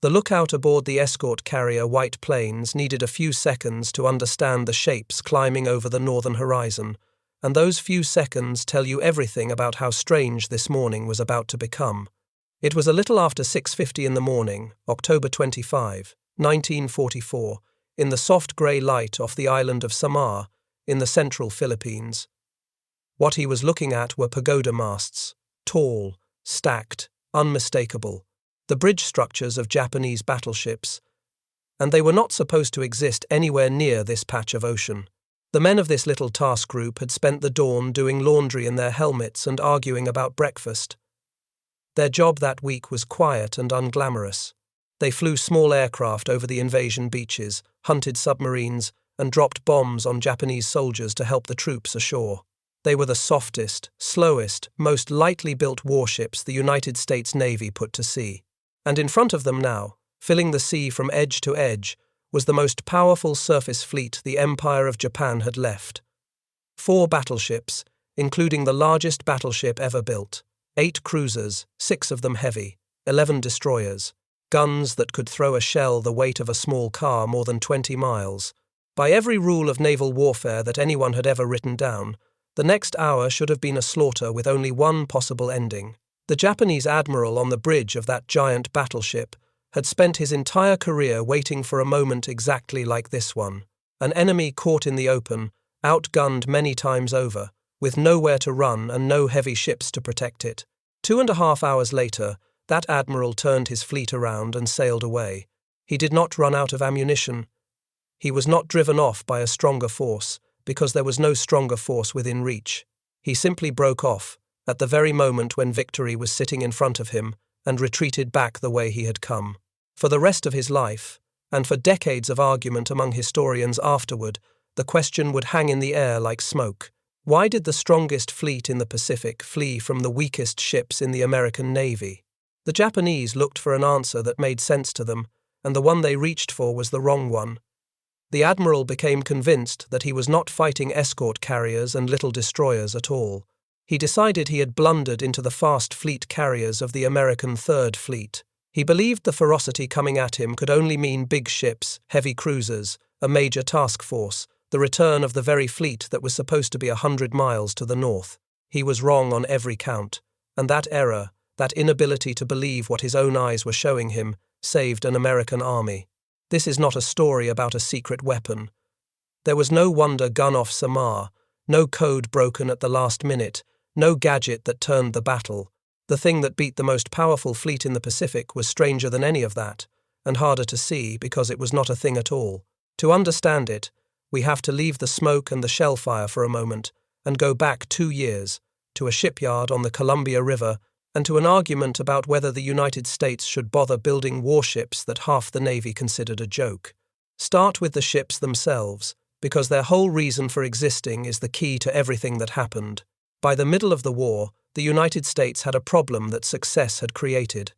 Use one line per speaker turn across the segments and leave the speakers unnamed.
The lookout aboard the escort carrier White Plains needed a few seconds to understand the shapes climbing over the northern horizon, and those few seconds tell you everything about how strange this morning was about to become. It was a little after 6:50 in the morning, October 25, 1944, in the soft grey light off the island of Samar, in the central Philippines. What he was looking at were pagoda masts, tall, stacked, unmistakable, the bridge structures of Japanese battleships, and they were not supposed to exist anywhere near this patch of ocean. The men of this little task group had spent the dawn doing laundry in their helmets and arguing about breakfast. Their job that week was quiet and unglamorous. They flew small aircraft over the invasion beaches, hunted submarines, and dropped bombs on Japanese soldiers to help the troops ashore. They were the softest, slowest, most lightly built warships the United States Navy put to sea. And in front of them now, filling the sea from edge to edge, was the most powerful surface fleet the Empire of Japan had left. 4 battleships, including the largest battleship ever built, 8 cruisers, 6 of them heavy, 11 destroyers, guns that could throw a shell the weight of a small car more than 20 miles. By every rule of naval warfare that anyone had ever written down, the next hour should have been a slaughter with only one possible ending. The Japanese admiral on the bridge of that giant battleship had spent his entire career waiting for a moment exactly like this one. An enemy caught in the open, outgunned many times over, with nowhere to run and no heavy ships to protect it. 2.5 hours later, that admiral turned his fleet around and sailed away. He did not run out of ammunition. He was not driven off by a stronger force, because there was no stronger force within reach. He simply broke off, at the very moment when victory was sitting in front of him, and retreated back the way he had come. For the rest of his life, and for decades of argument among historians afterward, the question would hang in the air like smoke. Why did the strongest fleet in the Pacific flee from the weakest ships in the American Navy? The Japanese looked for an answer that made sense to them, and the one they reached for was the wrong one. The admiral became convinced that he was not fighting escort carriers and little destroyers at all. He decided he had blundered into the fast fleet carriers of the American Third Fleet. He believed the ferocity coming at him could only mean big ships, heavy cruisers, a major task force, the return of the very fleet that was supposed to be 100 miles to the north. He was wrong on every count, and that error, that inability to believe what his own eyes were showing him, saved an American army. This is not a story about a secret weapon. There was no wonder gun off Samar, no code broken at the last minute, no gadget that turned the battle. The thing that beat the most powerful fleet in the Pacific was stranger than any of that, and harder to see because it was not a thing at all. To understand it, we have to leave the smoke and the shellfire for a moment and go back 2 years, to a shipyard on the Columbia River and to an argument about whether the United States should bother building warships that half the Navy considered a joke. Start with the ships themselves, because their whole reason for existing is the key to everything that happened. By the middle of the war, the United States had a problem that success had created.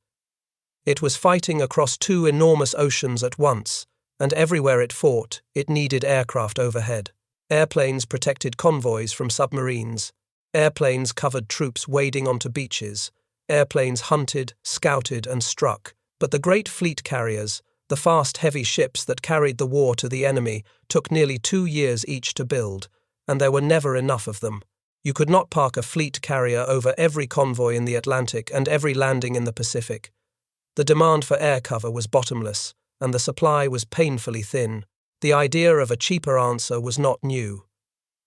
It was fighting across 2 enormous oceans at once, and everywhere it fought, it needed aircraft overhead. Airplanes protected convoys from submarines. Airplanes covered troops wading onto beaches. Airplanes hunted, scouted, and struck. But the great fleet carriers, the fast, heavy ships that carried the war to the enemy, took nearly 2 years each to build, and there were never enough of them. You could not park a fleet carrier over every convoy in the Atlantic and every landing in the Pacific. The demand for air cover was bottomless, and the supply was painfully thin. The idea of a cheaper answer was not new.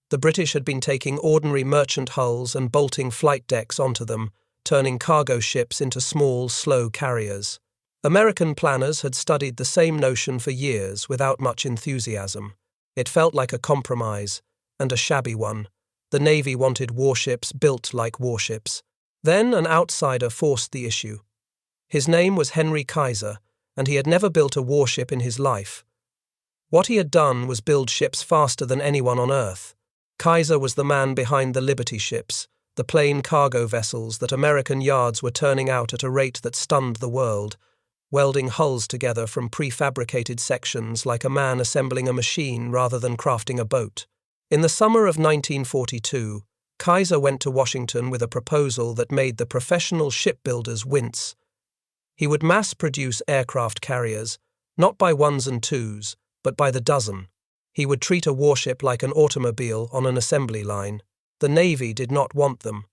The British had been taking ordinary merchant hulls and bolting flight decks onto them, turning cargo ships into small, slow carriers. American planners had studied the same notion for years without much enthusiasm. It felt like a compromise, and a shabby one. The Navy wanted warships built like warships. Then an outsider forced the issue. His name was Henry Kaiser, and he had never built a warship in his life. What he had done was build ships faster than anyone on Earth. Kaiser was the man behind the Liberty ships, the plain cargo vessels that American yards were turning out at a rate that stunned the world, welding hulls together from prefabricated sections like a man assembling a machine rather than crafting a boat. In the summer of 1942, Kaiser went to Washington with a proposal that made the professional shipbuilders wince. He would mass-produce aircraft carriers, not by ones and twos, but by the dozen. He would treat a warship like an automobile on an assembly line. The Navy did not want them.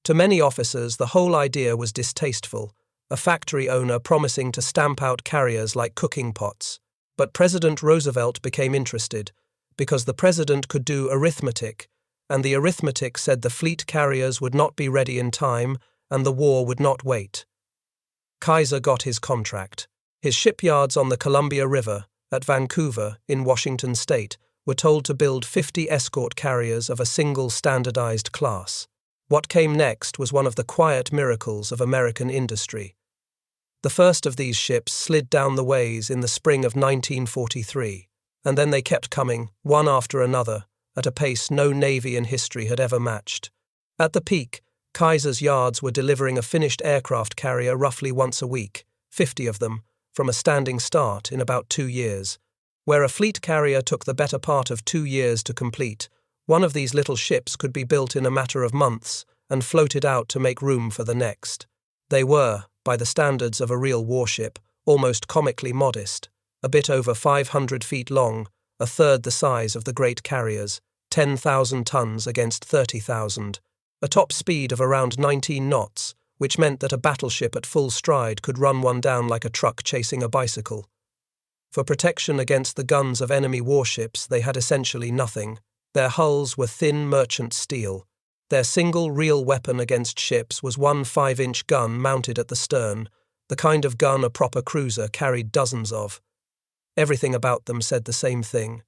To many officers, the whole idea was distasteful, a factory owner promising to stamp out carriers like cooking pots. But President Roosevelt became interested, because the president could do arithmetic, and the arithmetic said the fleet carriers would not be ready in time and the war would not wait. Kaiser got his contract. His shipyards on the Columbia River, at Vancouver, in Washington state, were told to build 50 escort carriers of a single standardized class. What came next was one of the quiet miracles of American industry. The first of these ships slid down the ways in the spring of 1943, and then they kept coming, one after another, at a pace no navy in history had ever matched. At the peak, Kaiser's yards were delivering a finished aircraft carrier roughly once a week, 50 of them, from a standing start in about 2 years. Where a fleet carrier took the better part of 2 years to complete, one of these little ships could be built in a matter of months and floated out to make room for the next. They were, by the standards of a real warship, almost comically modest, a bit over 500 feet long, a third the size of the great carriers, 10,000 tons against 30,000, a top speed of around 19 knots, which meant that a battleship at full stride could run one down like a truck chasing a bicycle. For protection against the guns of enemy warships, they had essentially nothing. Their hulls were thin merchant steel. Their single real weapon against ships was one 5-inch gun mounted at the stern, the kind of gun a proper cruiser carried dozens of. Everything about them said the same thing.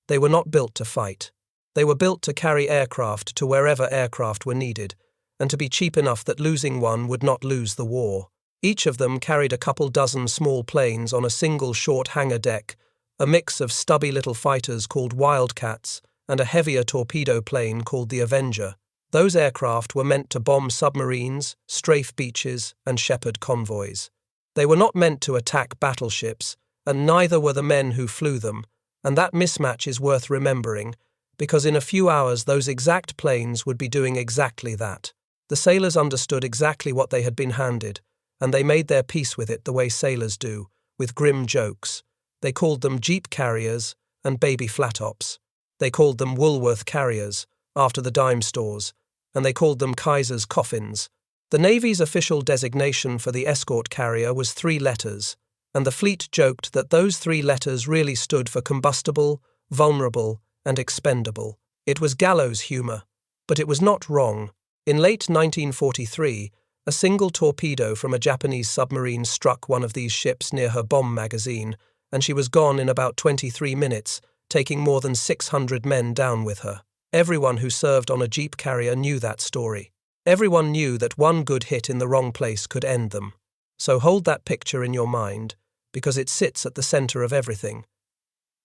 They were not built to fight. They were built to carry aircraft to wherever aircraft were needed, and to be cheap enough that losing one would not lose the war. Each of them carried a couple dozen small planes on a single short hangar deck, a mix of stubby little fighters called Wildcats and a heavier torpedo plane called the Avenger. Those aircraft were meant to bomb submarines, strafe beaches, and shepherd convoys. They were not meant to attack battleships, and neither were the men who flew them, and that mismatch is worth remembering, because in a few hours those exact planes would be doing exactly that. The sailors understood exactly what they had been handed, and they made their peace with it the way sailors do, with grim jokes. They called them Jeep carriers and baby flatops. They called them Woolworth carriers, after the dime stores, and they called them Kaiser's coffins. The Navy's official designation for the escort carrier was 3 letters, and the fleet joked that those 3 letters really stood for combustible, vulnerable, and expendable. It was gallows humor, but it was not wrong. In late 1943, a single torpedo from a Japanese submarine struck one of these ships near her bomb magazine, and she was gone in about 23 minutes, taking more than 600 men down with her. Everyone who served on a Jeep carrier knew that story. Everyone knew that one good hit in the wrong place could end them. So hold that picture in your mind, because it sits at the center of everything.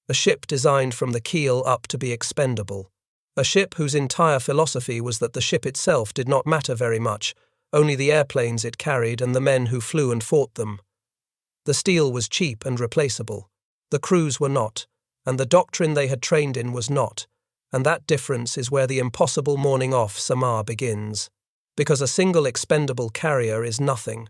A ship designed from the keel up to be expendable. A ship whose entire philosophy was that the ship itself did not matter very much, only the airplanes it carried and the men who flew and fought them. The steel was cheap and replaceable. The crews were not, and the doctrine they had trained in was not, and that difference is where the impossible morning off Samar begins. Because a single expendable carrier is nothing.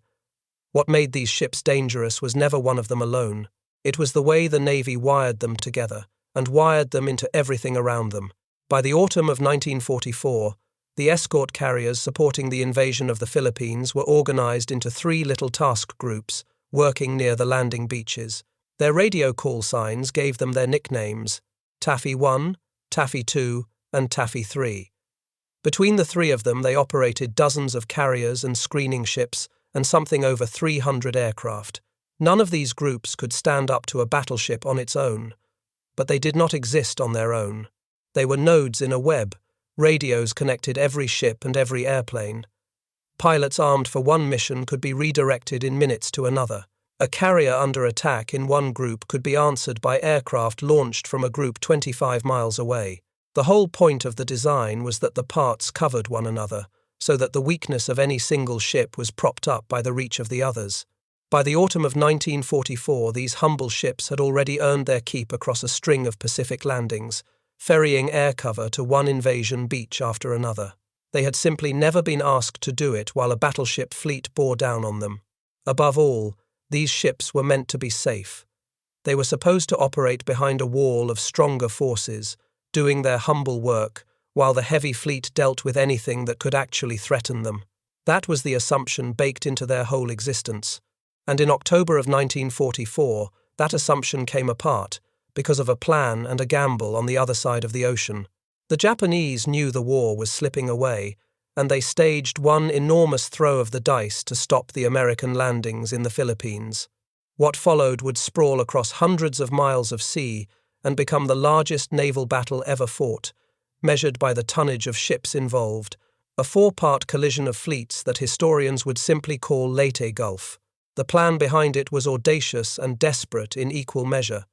What made these ships dangerous was never one of them alone. It was the way the Navy wired them together, and wired them into everything around them. By the autumn of 1944, the escort carriers supporting the invasion of the Philippines were organized into 3 little task groups, working near the landing beaches. Their radio call signs gave them their nicknames: Taffy 1, Taffy 2, and Taffy 3. Between the 3 of them, they operated dozens of carriers and screening ships and something over 300 aircraft. None of these groups could stand up to a battleship on its own, but they did not exist on their own. They were nodes in a web. Radios connected every ship and every airplane. Pilots armed for one mission could be redirected in minutes to another. A carrier under attack in one group could be answered by aircraft launched from a group 25 miles away. The whole point of the design was that the parts covered one another, so that the weakness of any single ship was propped up by the reach of the others. By the autumn of 1944, these humble ships had already earned their keep across a string of Pacific landings, ferrying air cover to one invasion beach after another. They had simply never been asked to do it while a battleship fleet bore down on them. Above all, these ships were meant to be safe. They were supposed to operate behind a wall of stronger forces, doing their humble work, while the heavy fleet dealt with anything that could actually threaten them. That was the assumption baked into their whole existence. And in October of 1944, that assumption came apart because of a plan and a gamble on the other side of the ocean. The Japanese knew the war was slipping away, and they staged one enormous throw of the dice to stop the American landings in the Philippines. What followed would sprawl across hundreds of miles of sea and become the largest naval battle ever fought, measured by the tonnage of ships involved, a four-part collision of fleets that historians would simply call Leyte Gulf. The plan behind it was audacious and desperate in equal measure.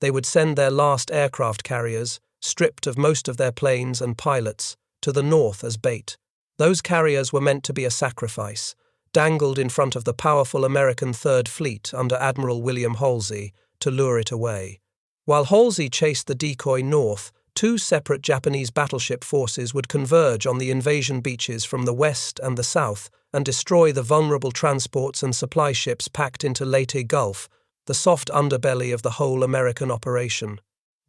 They would send their last aircraft carriers, stripped of most of their planes and pilots, to the north as bait. Those carriers were meant to be a sacrifice, dangled in front of the powerful American Third Fleet under Admiral William Halsey to lure it away. While Halsey chased the decoy north, two separate Japanese battleship forces would converge on the invasion beaches from the west and the south and destroy the vulnerable transports and supply ships packed into Leyte Gulf, the soft underbelly of the whole American operation.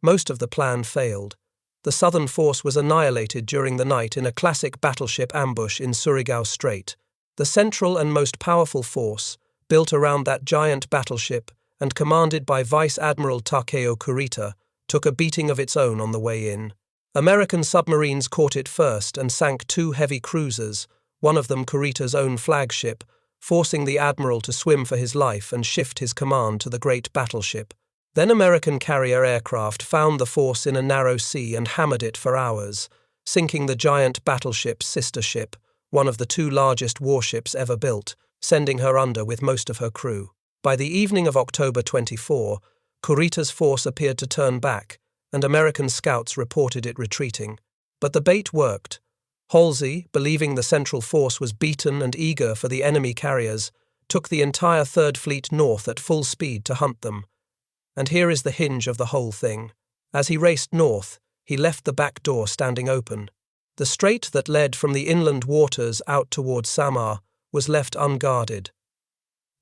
Most of the plan failed. The southern force was annihilated during the night in a classic battleship ambush in Surigao Strait. The central and most powerful force, built around that giant battleship and commanded by Vice Admiral Takeo Kurita, took a beating of its own on the way in. American submarines caught it first and sank two heavy cruisers, one of them Kurita's own flagship, forcing the Admiral to swim for his life and shift his command to the great battleship. Then American carrier aircraft found the force in a narrow sea and hammered it for hours, sinking the giant battleship's sister ship, one of the two largest warships ever built, sending her under with most of her crew. By the evening of October 24, Kurita's force appeared to turn back, and American scouts reported it retreating. But the bait worked. Halsey, believing the central force was beaten and eager for the enemy carriers, took the entire Third Fleet north at full speed to hunt them. And here is the hinge of the whole thing. As he raced north, he left the back door standing open. The strait that led from the inland waters out towards Samar was left unguarded.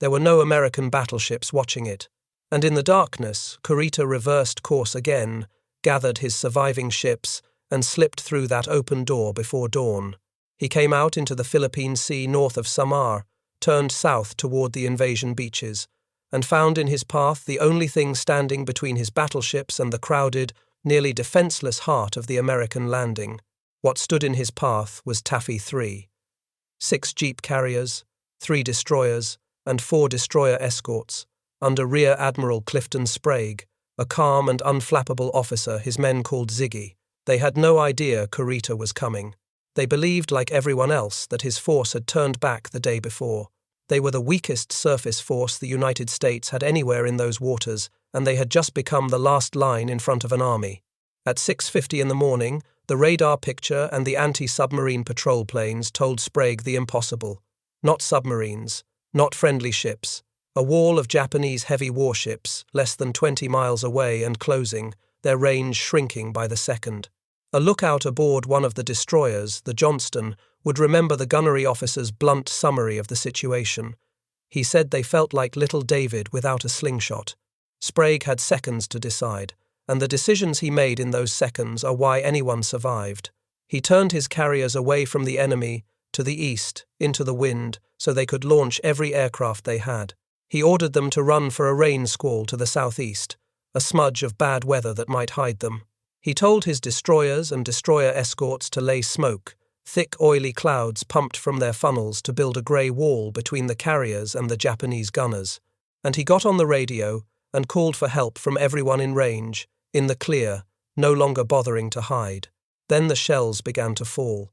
There were no American battleships watching it, and in the darkness, Kurita reversed course again, gathered his surviving ships, and slipped through that open door before dawn. He came out into the Philippine Sea north of Samar, turned south toward the invasion beaches, and found in his path the only thing standing between his battleships and the crowded, nearly defenseless heart of the American landing. What stood in his path was Taffy 3. 6 jeep carriers, 3 destroyers, and 4 destroyer escorts, under Rear Admiral Clifton Sprague, a calm and unflappable officer his men called Ziggy. They had no idea Kurita was coming. They believed, like everyone else, that his force had turned back the day before. They were the weakest surface force the United States had anywhere in those waters, and they had just become the last line in front of an army. At 6:50 in the morning, the radar picture and the anti-submarine patrol planes told Sprague the impossible. Not submarines, not friendly ships. A wall of Japanese heavy warships, less than 20 miles away and closing, their range shrinking by the second. A lookout aboard one of the destroyers, the Johnston, would remember the gunnery officer's blunt summary of the situation. He said they felt like little David without a slingshot. Sprague had seconds to decide, and the decisions he made in those seconds are why anyone survived. He turned his carriers away from the enemy, to the east, into the wind, so they could launch every aircraft they had. He ordered them to run for a rain squall to the southeast, a smudge of bad weather that might hide them. He told his destroyers and destroyer escorts to lay smoke, thick oily clouds pumped from their funnels to build a grey wall between the carriers and the Japanese gunners. And he got on the radio and called for help from everyone in range, in the clear, no longer bothering to hide. Then the shells began to fall.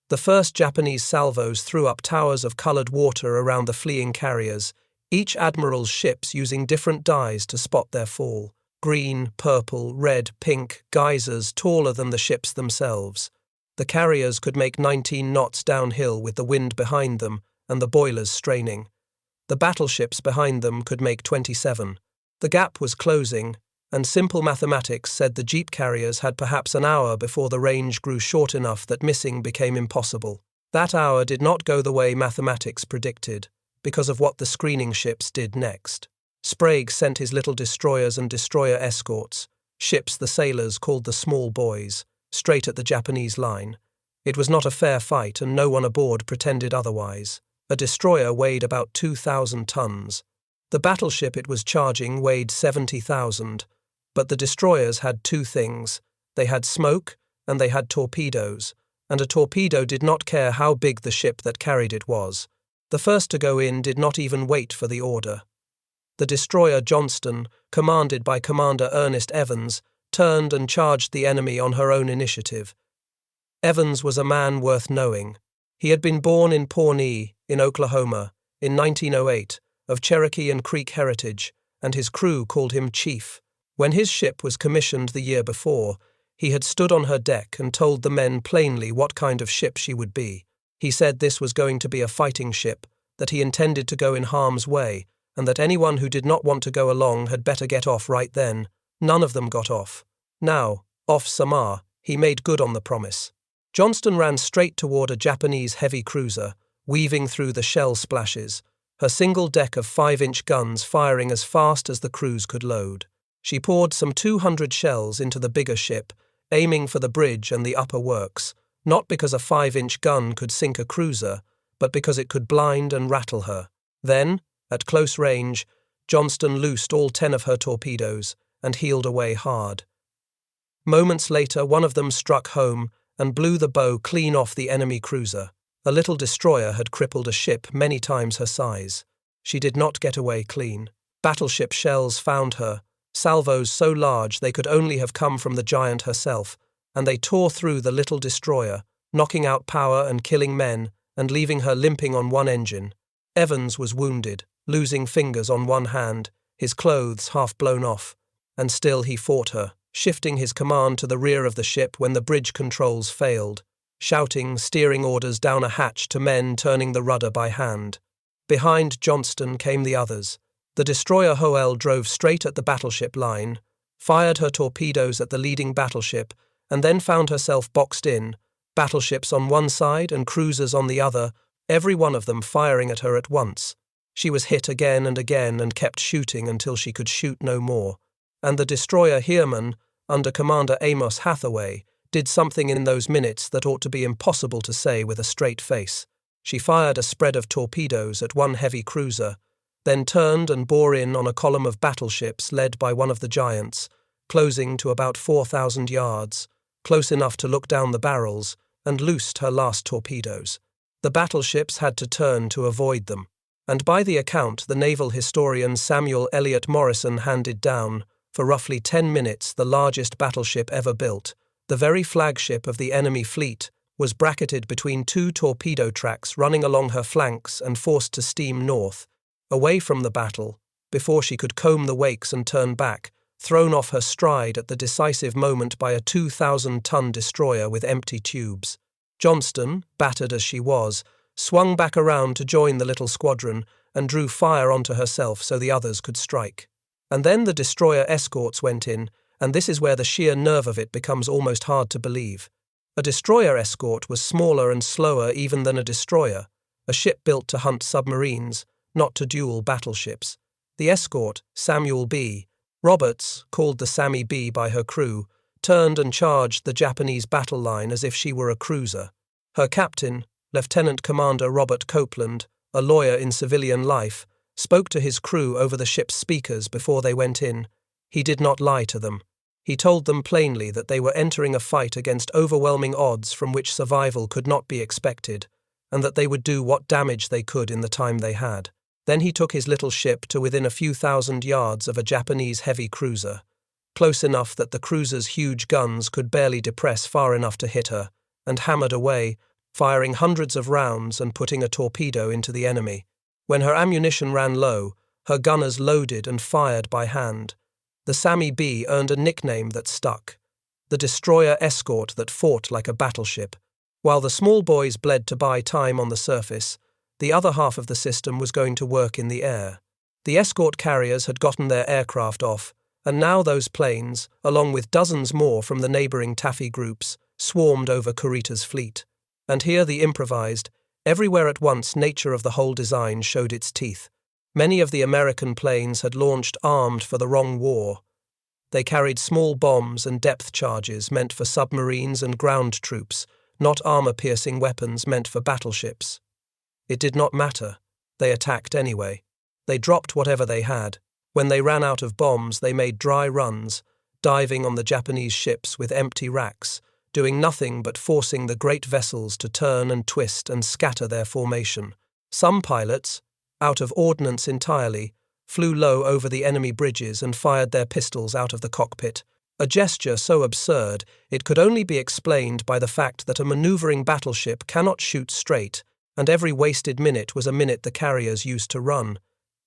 The first Japanese salvos threw up towers of coloured water around the fleeing carriers, each admiral's ships using different dyes to spot their fall. Green, purple, red, pink, geysers taller than the ships themselves. The carriers could make 19 knots downhill with the wind behind them and the boilers straining. The battleships behind them could make 27. The gap was closing, and simple mathematics said the jeep carriers had perhaps an hour before the range grew short enough that missing became impossible. That hour did not go the way mathematics predicted. because of what the screening ships did next. Sprague sent his little destroyers and destroyer escorts, ships the sailors called the small boys, straight at the Japanese line. It was not a fair fight, and no one aboard pretended otherwise. A destroyer weighed about 2,000 tons. The battleship it was charging weighed 70,000, but the destroyers had two things. They had smoke, and they had torpedoes, and a torpedo did not care how big the ship that carried it was. The first to go in did not even wait for the order. The destroyer Johnston, commanded by Commander Ernest Evans, turned and charged the enemy on her own initiative. Evans was a man worth knowing. He had been born in Pawnee, in Oklahoma, in 1908, of Cherokee and Creek heritage, and his crew called him Chief. When his ship was commissioned the year before, he had stood on her deck and told the men plainly what kind of ship she would be. He said this was going to be a fighting ship, that he intended to go in harm's way, and that anyone who did not want to go along had better get off right then. None of them got off. Now, off Samar, he made good on the promise. Johnston ran straight toward a Japanese heavy cruiser, weaving through the shell splashes, her single deck of 5-inch guns firing as fast as the crews could load. She poured some 200 shells into the bigger ship, aiming for the bridge and the upper works, not because a 5-inch gun could sink a cruiser, but because it could blind and rattle her. Then, at close range, Johnston loosed all 10 of her torpedoes and heeled away hard. Moments later, one of them struck home and blew the bow clean off the enemy cruiser. A little destroyer had crippled a ship many times her size. She did not get away clean. Battleship shells found her, salvos so large they could only have come from the giant herself, and they tore through the little destroyer, knocking out power and killing men, and leaving her limping on one engine. Evans was wounded, losing fingers on one hand, his clothes half blown off, and still he fought her, shifting his command to the rear of the ship when the bridge controls failed, shouting, steering orders down a hatch to men turning the rudder by hand. Behind Johnston came the others. The destroyer Hoel drove straight at the battleship line, fired her torpedoes at the leading battleship, and then found herself boxed in, battleships on one side and cruisers on the other, every one of them firing at her at once. She was hit again and kept shooting until she could shoot no more. And the destroyer Heermann, under Commander Amos Hathaway, did something in those minutes that ought to be impossible to say with a straight face. She fired a spread of torpedoes at one heavy cruiser, then turned and bore in on a column of battleships led by one of the giants, closing to about 4,000 yards, close enough to look down the barrels, and loosed her last torpedoes. The battleships had to turn to avoid them, and by the account the naval historian Samuel Eliot Morison handed down, for roughly 10 minutes the largest battleship ever built, the very flagship of the enemy fleet, was bracketed between two torpedo tracks running along her flanks and forced to steam north, away from the battle, before she could comb the wakes and turn back, thrown off her stride at the decisive moment by a 2,000-ton destroyer with empty tubes. Johnston, battered as she was, swung back around to join the little squadron and drew fire onto herself so the others could strike. And then the destroyer escorts went in, and this is where the sheer nerve of it becomes almost hard to believe. A destroyer escort was smaller and slower even than a destroyer, a ship built to hunt submarines, not to duel battleships. The escort, Samuel B, Roberts, called the Sammy B by her crew, turned and charged the Japanese battle line as if she were a cruiser. Her captain, Lieutenant Commander Robert Copeland, a lawyer in civilian life, spoke to his crew over the ship's speakers before they went in. He did not lie to them. He told them plainly that they were entering a fight against overwhelming odds from which survival could not be expected, and that they would do what damage they could in the time they had. Then he took his little ship to within a few thousand yards of a Japanese heavy cruiser, close enough that the cruiser's huge guns could barely depress far enough to hit her, and hammered away, firing hundreds of rounds and putting a torpedo into the enemy. When her ammunition ran low, her gunners loaded and fired by hand. The Sammy B earned a nickname that stuck, the destroyer escort that fought like a battleship. While the small boys bled to buy time on the surface, the other half of the system was going to work in the air. The escort carriers had gotten their aircraft off, and now those planes, along with dozens more from the neighboring Taffy groups, swarmed over Kurita's fleet. And here the improvised, Everywhere at once, nature of the whole design showed its teeth. Many of the American planes had launched armed for the wrong war. They carried small bombs and depth charges meant for submarines and ground troops, not armor-piercing weapons meant for battleships. It did not matter. They attacked anyway. They dropped whatever they had. When they ran out of bombs, they made dry runs, diving on the Japanese ships with empty racks, doing nothing but forcing the great vessels to turn and twist and scatter their formation. Some pilots, out of ordnance entirely, flew low over the enemy bridges and fired their pistols out of the cockpit, a gesture so absurd it could only be explained by the fact that a maneuvering battleship cannot shoot straight, and every wasted minute was a minute the carriers used to run.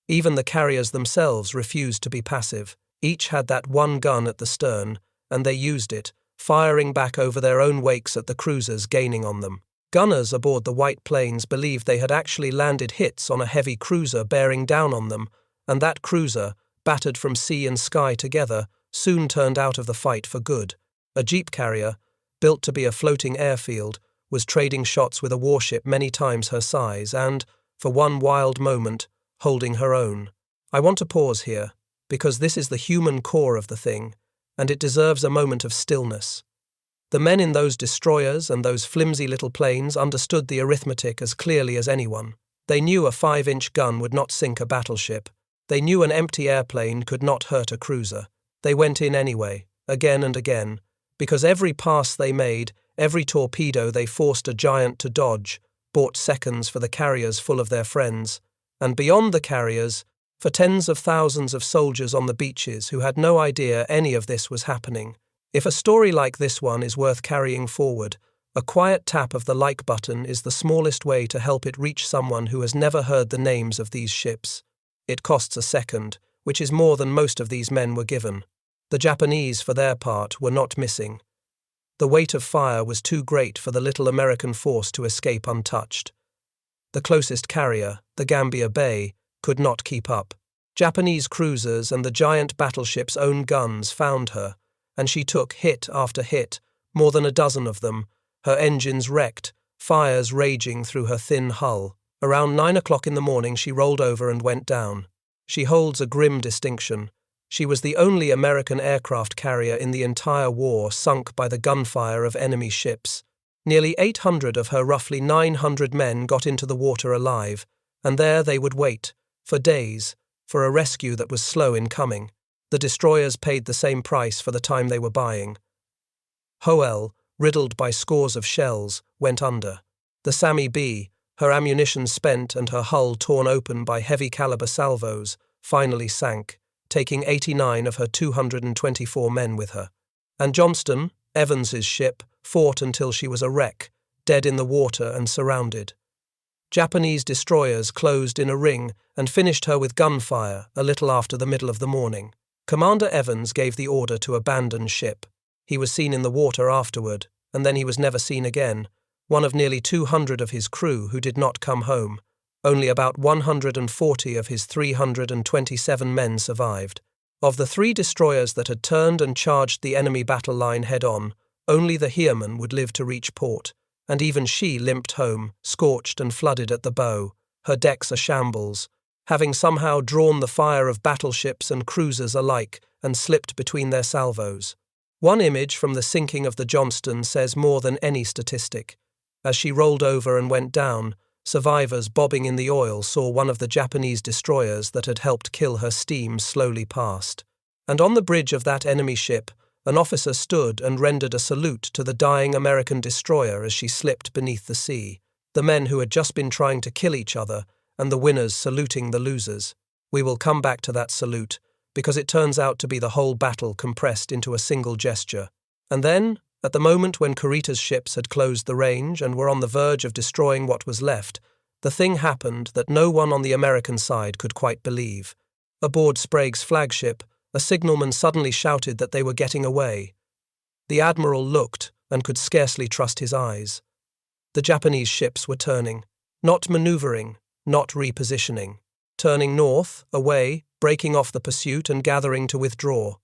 Even the carriers themselves refused to be passive. Each had that one gun at the stern, and they used it, firing back over their own wakes at the cruisers gaining on them. Gunners aboard the white planes believed they had actually landed hits on a heavy cruiser bearing down on them, and that cruiser, battered from sea and sky together, soon turned out of the fight for good. A jeep carrier, built to be a floating airfield, was trading shots with a warship many times her size and, for one wild moment, holding her own. I want to pause here, because this is the human core of the thing, and it deserves a moment of stillness. The men in those destroyers and those flimsy little planes understood the arithmetic as clearly as anyone. They knew a 5-inch gun would not sink a battleship. They knew an empty airplane could not hurt a cruiser. They went in anyway, again and again, because every pass they made, every torpedo they forced a giant to dodge, bought seconds for the carriers full of their friends, and beyond the carriers, for tens of thousands of soldiers on the beaches who had no idea any of this was happening. If a story like this one is worth carrying forward, a quiet tap of the like button is the smallest way to help it reach someone who has never heard the names of these ships. It costs a second, which is more than most of these men were given. The Japanese, for their part, were not missing. The weight of fire was too great for the little American force to escape untouched. The closest carrier, the Gambier Bay, could not keep up. Japanese cruisers and the giant battleship's own guns found her, and she took hit after hit, more than a dozen of them, her engines wrecked, fires raging through her thin hull. Around 9 o'clock in the morning she rolled over and went down. She holds a grim distinction. She was the only American aircraft carrier in the entire war sunk by the gunfire of enemy ships. Nearly 800 of her roughly 900 men got into the water alive, and there they would wait, for days, for a rescue that was slow in coming. The destroyers paid the same price for the time they were buying. Hoel, riddled by scores of shells, went under. The Samuel B, her ammunition spent and her hull torn open by heavy-caliber salvos, finally sank, taking 89 of her 224 men with her. And Johnston, Evans's ship, fought until she was a wreck, dead in the water and surrounded. Japanese destroyers closed in a ring and finished her with gunfire a little after the middle of the morning. Commander Evans gave the order to abandon ship. He was seen in the water afterward, and then he was never seen again, one of nearly 200 of his crew who did not come home. Only about 140 of his 327 men survived. Of the 3 destroyers that had turned and charged the enemy battle line head-on, only the Heermann would live to reach port, and even she limped home, scorched and flooded at the bow, her decks a shambles, having somehow drawn the fire of battleships and cruisers alike and slipped between their salvos. One image from the sinking of the Johnston says more than any statistic. As she rolled over and went down, survivors bobbing in the oil saw one of the Japanese destroyers that had helped kill her steam slowly past. And on the bridge of that enemy ship, an officer stood and rendered a salute to the dying American destroyer as she slipped beneath the sea, the men who had just been trying to kill each other, and the winners saluting the losers. We will come back to that salute, because it turns out to be the whole battle compressed into a single gesture. And then, at the moment when Kurita's ships had closed the range and were on the verge of destroying what was left, the thing happened that no one on the American side could quite believe. Aboard Sprague's flagship, a signalman suddenly shouted that they were getting away. The Admiral looked and could scarcely trust his eyes. The Japanese ships were turning, not maneuvering, not repositioning, turning north, away, breaking off the pursuit and gathering to withdraw.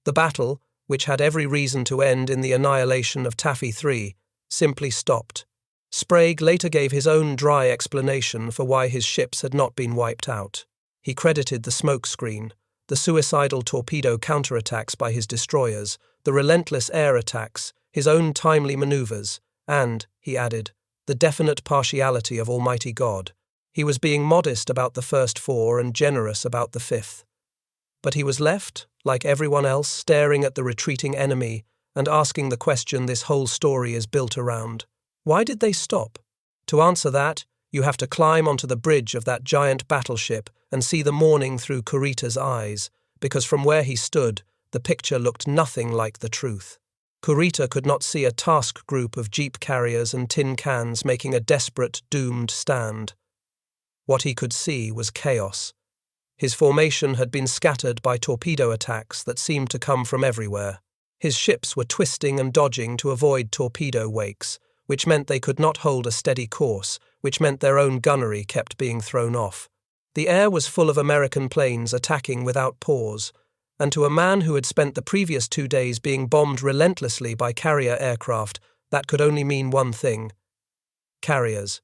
The battle, which had every reason to end in the annihilation of Taffy 3, simply stopped. Sprague later gave his own dry explanation for why his ships had not been wiped out. He credited the smokescreen, the suicidal torpedo counterattacks by his destroyers, the relentless air attacks, his own timely maneuvers, and, he added, the definite partiality of Almighty God. He was being modest about the first 4 and generous about the 5th. But he was left, like everyone else, staring at the retreating enemy and asking the question this whole story is built around. Why did they stop? To answer that, you have to climb onto the bridge of that giant battleship and see the morning through Kurita's eyes, because from where he stood, the picture looked nothing like the truth. Kurita could not see a task group of jeep carriers and tin cans making a desperate, doomed stand. What he could see was chaos. His formation had been scattered by torpedo attacks that seemed to come from everywhere. His ships were twisting and dodging to avoid torpedo wakes, which meant they could not hold a steady course, which meant their own gunnery kept being thrown off. The air was full of American planes attacking without pause, and to a man who had spent the previous 2 days being bombed relentlessly by carrier aircraft, that could only mean one thing. Carriers.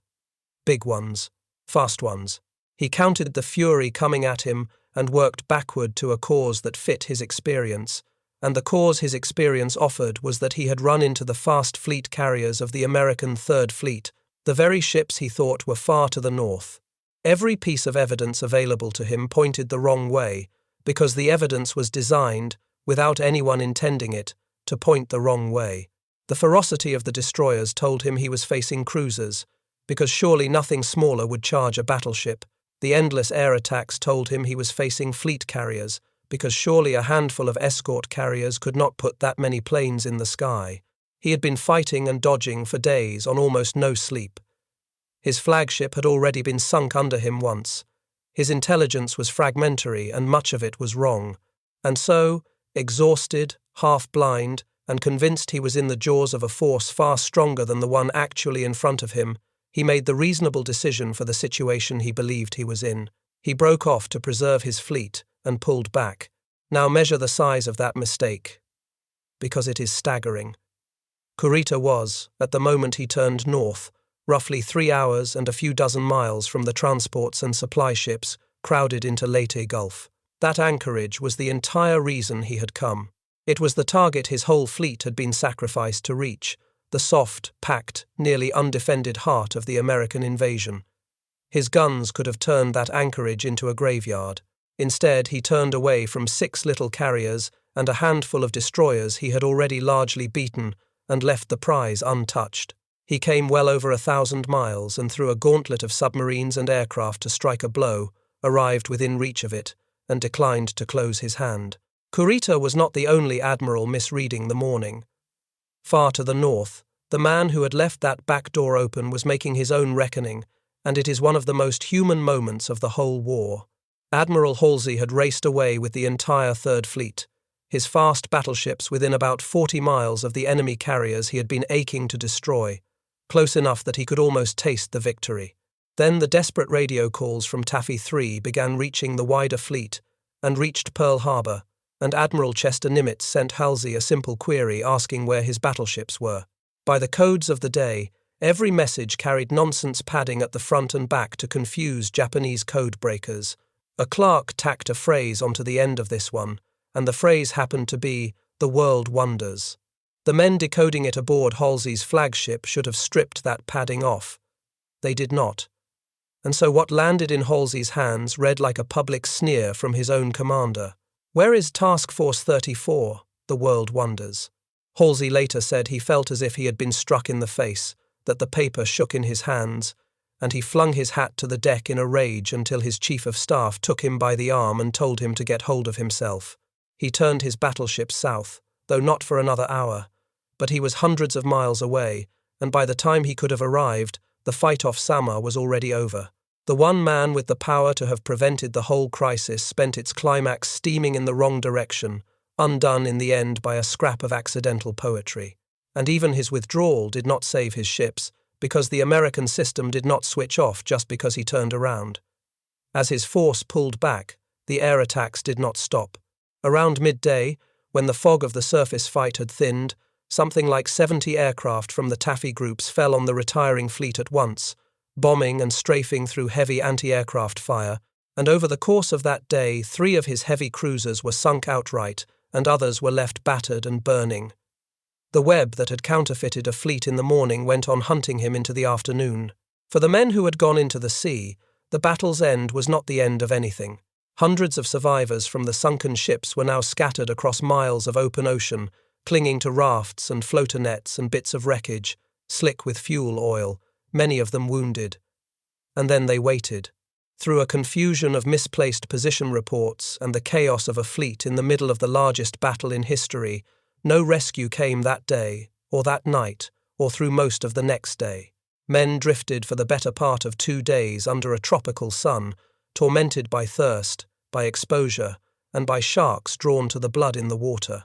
Big ones. Fast ones. He counted the fury coming at him and worked backward to a cause that fit his experience, and the cause his experience offered was that he had run into the fast fleet carriers of the American Third Fleet, the very ships he thought were far to the north. Every piece of evidence available to him pointed the wrong way, because the evidence was designed, without anyone intending it, to point the wrong way. The ferocity of the destroyers told him he was facing cruisers, because surely nothing smaller would charge a battleship. The endless air attacks told him he was facing fleet carriers, because surely a handful of escort carriers could not put that many planes in the sky. He had been fighting and dodging for days on almost no sleep. His flagship had already been sunk under him once. His intelligence was fragmentary and much of it was wrong. And so, exhausted, half-blind, and convinced he was in the jaws of a force far stronger than the one actually in front of him, he made the reasonable decision for the situation he believed he was in. He broke off to preserve his fleet and pulled back. Now measure the size of that mistake, because it is staggering. Kurita was, at the moment he turned north, roughly 3 hours and a few dozen miles from the transports and supply ships crowded into Leyte Gulf. That anchorage was the entire reason he had come. It was the target his whole fleet had been sacrificed to reach, the soft, packed, nearly undefended heart of the American invasion. His guns could have turned that anchorage into a graveyard. Instead, he turned away from 6 little carriers and a handful of destroyers he had already largely beaten and left the prize untouched. He came well over 1,000 miles and through a gauntlet of submarines and aircraft to strike a blow, arrived within reach of it, and declined to close his hand. Kurita was not the only admiral misreading the morning. Far to the north, the man who had left that back door open was making his own reckoning, and it is one of the most human moments of the whole war. Admiral Halsey had raced away with the entire Third Fleet, his fast battleships within about 40 miles of the enemy carriers he had been aching to destroy, close enough that he could almost taste the victory. Then the desperate radio calls from Taffy 3 began reaching the wider fleet and reached Pearl Harbor, and Admiral Chester Nimitz sent Halsey a simple query asking where his battleships were. By the codes of the day, every message carried nonsense padding at the front and back to confuse Japanese code breakers. A clerk tacked a phrase onto the end of this one, and the phrase happened to be, "The world wonders." The men decoding it aboard Halsey's flagship should have stripped that padding off. They did not. And so what landed in Halsey's hands read like a public sneer from his own commander. "Where is Task Force 34? The world wonders." Halsey later said he felt as if he had been struck in the face, that the paper shook in his hands, and he flung his hat to the deck in a rage until his chief of staff took him by the arm and told him to get hold of himself. He turned his battleship south, though not for another hour, but he was hundreds of miles away, and by the time he could have arrived, the fight off Samar was already over. The one man with the power to have prevented the whole crisis spent its climax steaming in the wrong direction, undone in the end by a scrap of accidental poetry. And even his withdrawal did not save his ships, because the American system did not switch off just because he turned around. As his force pulled back, the air attacks did not stop. Around midday, when the fog of the surface fight had thinned, Something like 70 aircraft from the Taffy groups fell on the retiring fleet at once, bombing and strafing through heavy anti-aircraft fire, and over the course of that day 3 of his heavy cruisers were sunk outright and others were left battered and burning. The web that had counterfeited a fleet in the morning went on hunting him into the afternoon. For the men who had gone into the sea, the battle's end was not the end of anything. Hundreds of survivors from the sunken ships were now scattered across miles of open ocean, clinging to rafts and floater nets and bits of wreckage, slick with fuel oil, many of them wounded. And then they waited. Through a confusion of misplaced position reports and the chaos of a fleet in the middle of the largest battle in history, no rescue came that day, or that night, or through most of the next day. Men drifted for the better part of 2 days under a tropical sun, tormented by thirst, by exposure, and by sharks drawn to the blood in the water.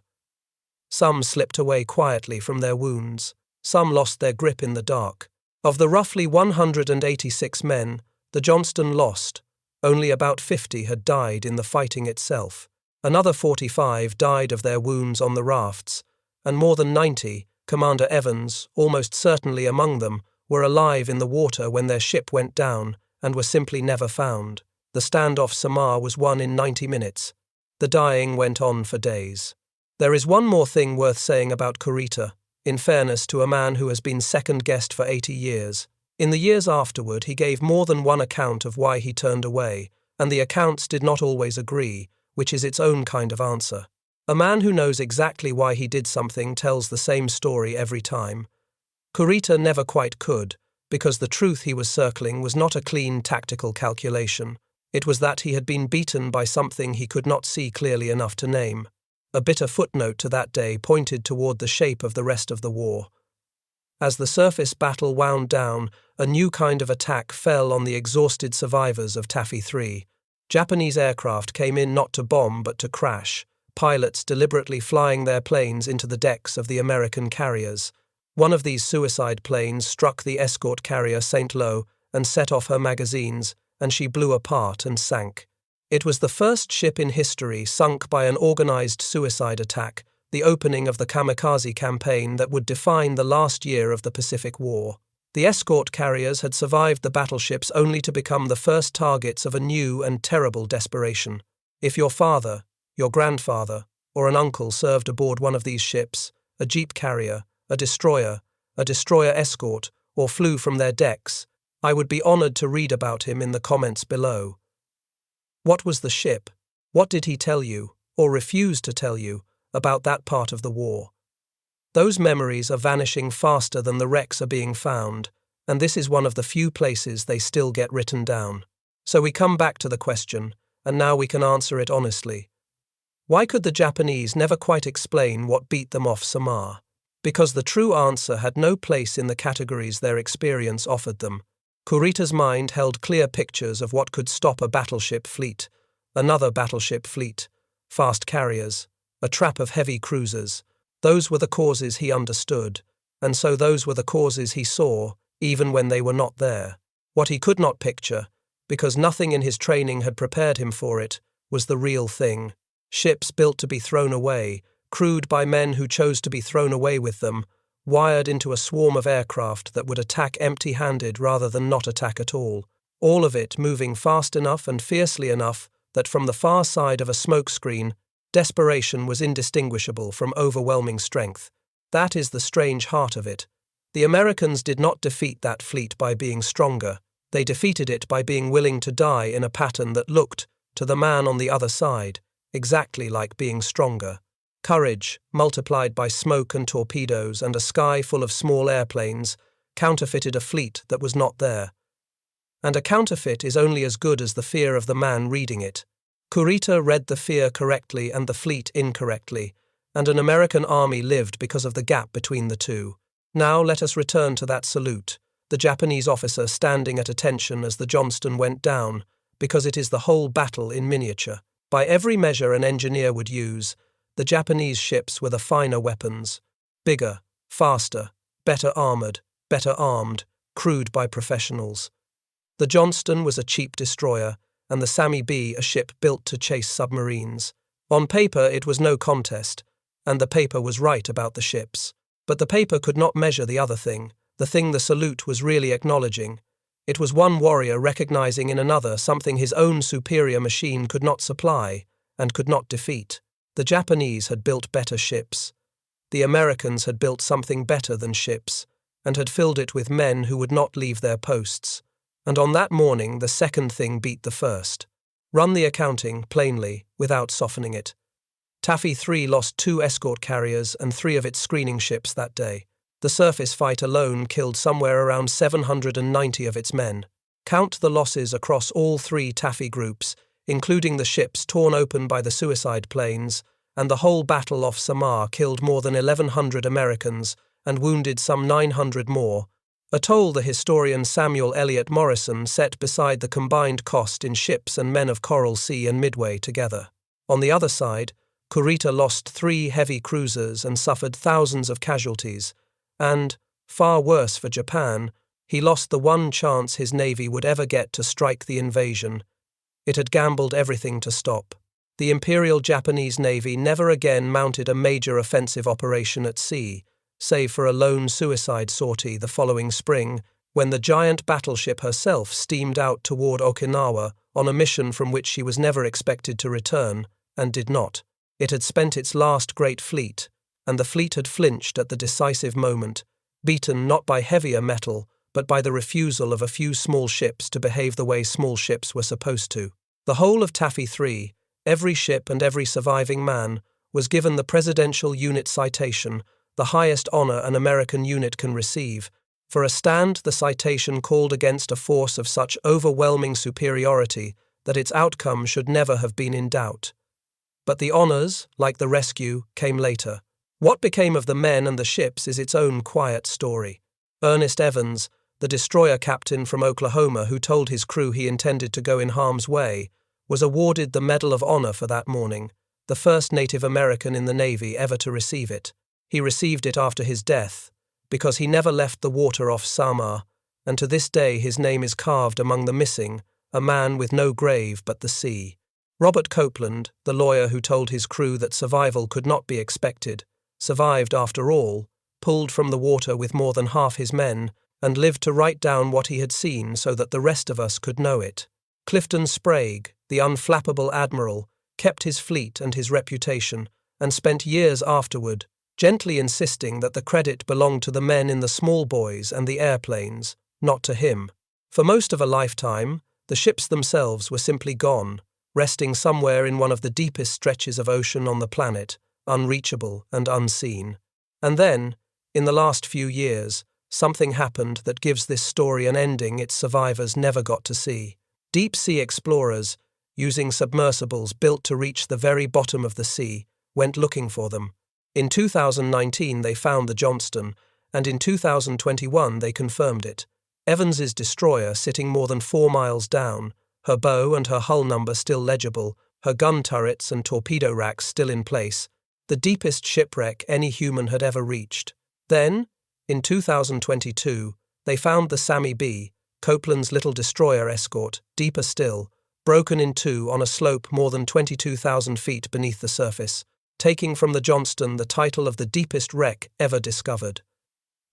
Some slipped away quietly from their wounds. Some lost their grip in the dark. Of the roughly 186 men, the Johnston lost. Only about 50 had died in the fighting itself. Another 45 died of their wounds on the rafts, and more than 90, Commander Evans, almost certainly among them, were alive in the water when their ship went down and were simply never found. The standoff Samar was won in 90 minutes. The dying went on for days. There is one more thing worth saying about Kurita, in fairness to a man who has been second-guessed for 80 years. In the years afterward, he gave more than one account of why he turned away, and the accounts did not always agree, which is its own kind of answer. A man who knows exactly why he did something tells the same story every time. Kurita never quite could, because the truth he was circling was not a clean tactical calculation. It was that he had been beaten by something he could not see clearly enough to name. A bitter footnote to that day pointed toward the shape of the rest of the war. As the surface battle wound down, a new kind of attack fell on the exhausted survivors of Taffy 3. Japanese aircraft came in not to bomb but to crash, pilots deliberately flying their planes into the decks of the American carriers. One of these suicide planes struck the escort carrier St. Lo and set off her magazines, and she blew apart and sank. It was the first ship in history sunk by an organized suicide attack, the opening of the kamikaze campaign that would define the last year of the Pacific War. The escort carriers had survived the battleships only to become the first targets of a new and terrible desperation. If your father, your grandfather, or an uncle served aboard one of these ships, a jeep carrier, a destroyer escort, or flew from their decks, I would be honored to read about him in the comments below. What was the ship? What did he tell you, or refuse to tell you, about that part of the war? Those memories are vanishing faster than the wrecks are being found, and this is one of the few places they still get written down. So we come back to the question, and now we can answer it honestly. Why could the Japanese never quite explain what beat them off Samar? Because the true answer had no place in the categories their experience offered them. Kurita's mind held clear pictures of what could stop a battleship fleet, another battleship fleet, fast carriers, a trap of heavy cruisers. Those were the causes he understood, and so those were the causes he saw, even when they were not there. What he could not picture, because nothing in his training had prepared him for it, was the real thing. Ships built to be thrown away, crewed by men who chose to be thrown away with them, wired into a swarm of aircraft that would attack empty-handed rather than not attack at all of it moving fast enough and fiercely enough that from the far side of a smoke screen, desperation was indistinguishable from overwhelming strength. That is the strange heart of it. The Americans did not defeat that fleet by being stronger. They defeated it by being willing to die in a pattern that looked, to the man on the other side, exactly like being stronger. Courage, multiplied by smoke and torpedoes and a sky full of small airplanes, counterfeited a fleet that was not there. And a counterfeit is only as good as the fear of the man reading it. Kurita read the fear correctly and the fleet incorrectly, and an American army lived because of the gap between the two. Now let us return to that salute, the Japanese officer standing at attention as the Johnston went down, because it is the whole battle in miniature. By every measure an engineer would use, the Japanese ships were the finer weapons, bigger, faster, better armored, better armed, crewed by professionals. The Johnston was a cheap destroyer, and the Samuel B a ship built to chase submarines. On paper it was no contest, and the paper was right about the ships. But the paper could not measure the other thing, the thing the salute was really acknowledging. It was one warrior recognizing in another something his own superior machine could not supply and could not defeat. The Japanese had built better ships. The Americans had built something better than ships, and had filled it with men who would not leave their posts. And on that morning the second thing beat the first. Run the accounting, plainly, without softening it. Taffy 3 lost 2 escort carriers and 3 of its screening ships that day. The surface fight alone killed somewhere around 790 of its men. Count the losses across all 3 Taffy groups, including the ships torn open by the suicide planes, and the whole Battle of Samar killed more than 1,100 Americans and wounded some 900 more, a toll the historian Samuel Eliot Morrison set beside the combined cost in ships and men of Coral Sea and Midway together. On the other side, Kurita lost 3 heavy cruisers and suffered thousands of casualties, and, far worse for Japan, he lost the one chance his navy would ever get to strike the invasion. It had gambled everything to stop. The Imperial Japanese Navy never again mounted a major offensive operation at sea, save for a lone suicide sortie the following spring, when the giant battleship herself steamed out toward Okinawa on a mission from which she was never expected to return, and did not. It had spent its last great fleet, and the fleet had flinched at the decisive moment, beaten not by heavier metal, but by the refusal of a few small ships to behave the way small ships were supposed to. The whole of Taffy 3, every ship and every surviving man, was given the Presidential Unit Citation, the highest honor an American unit can receive. For a stand, the citation called against a force of such overwhelming superiority that its outcome should never have been in doubt. But the honors, like the rescue, came later. What became of the men and the ships is its own quiet story. Ernest Evans, the destroyer captain from Oklahoma who told his crew he intended to go in harm's way, was awarded the Medal of Honor for that morning, the first Native American in the Navy ever to receive it. He received it after his death, because he never left the water off Samar, and to this day his name is carved among the missing, a man with no grave but the sea. Robert Copeland, the lawyer who told his crew that survival could not be expected, survived after all, pulled from the water with more than half his men, and lived to write down what he had seen so that the rest of us could know it. Clifton Sprague, the unflappable Admiral, kept his fleet and his reputation, and spent years afterward gently insisting that the credit belonged to the men in the small buoys and the airplanes, not to him. For most of a lifetime, the ships themselves were simply gone, resting somewhere in one of the deepest stretches of ocean on the planet, unreachable and unseen. And then, in the last few years, something happened that gives this story an ending its survivors never got to see. Deep-sea explorers, using submersibles built to reach the very bottom of the sea, went looking for them. In 2019 they found the Johnston, and in 2021 they confirmed it. Evans's destroyer sitting more than 4 miles down, her bow and her hull number still legible, her gun turrets and torpedo racks still in place, the deepest shipwreck any human had ever reached. Then, in 2022, they found the Samuel B, Copeland's little destroyer escort, deeper still, broken in two on a slope more than 22,000 feet beneath the surface, taking from the Johnston the title of the deepest wreck ever discovered.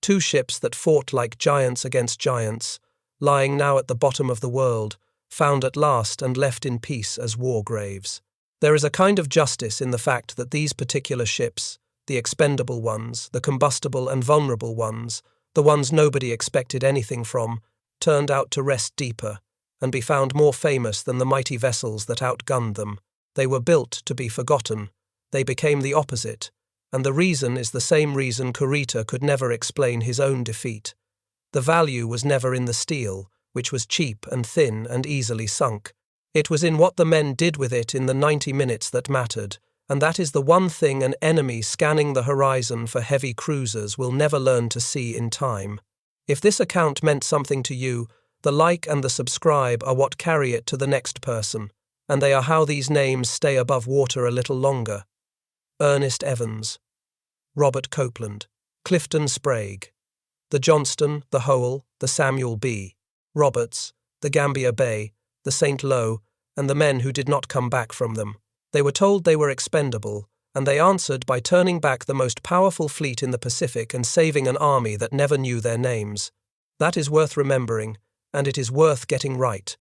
2 ships that fought like giants against giants, lying now at the bottom of the world, found at last and left in peace as war graves. There is a kind of justice in the fact that these particular ships, the expendable ones, the combustible and vulnerable ones, the ones nobody expected anything from, turned out to rest deeper and be found more famous than the mighty vessels that outgunned them. They were built to be forgotten. They became the opposite, and the reason is the same reason Kurita could never explain his own defeat. The value was never in the steel, which was cheap and thin and easily sunk. It was in what the men did with it in the 90 minutes that mattered, and that is the one thing an enemy scanning the horizon for heavy cruisers will never learn to see in time. If this account meant something to you, the like and the subscribe are what carry it to the next person, and they are how these names stay above water a little longer. Ernest Evans, Robert Copeland, Clifton Sprague, the Johnston, the Howell, the Samuel B, Roberts, the Gambier Bay, the St. Lo, and the men who did not come back from them. They were told they were expendable, and they answered by turning back the most powerful fleet in the Pacific and saving an army that never knew their names. That is worth remembering, and it is worth getting right.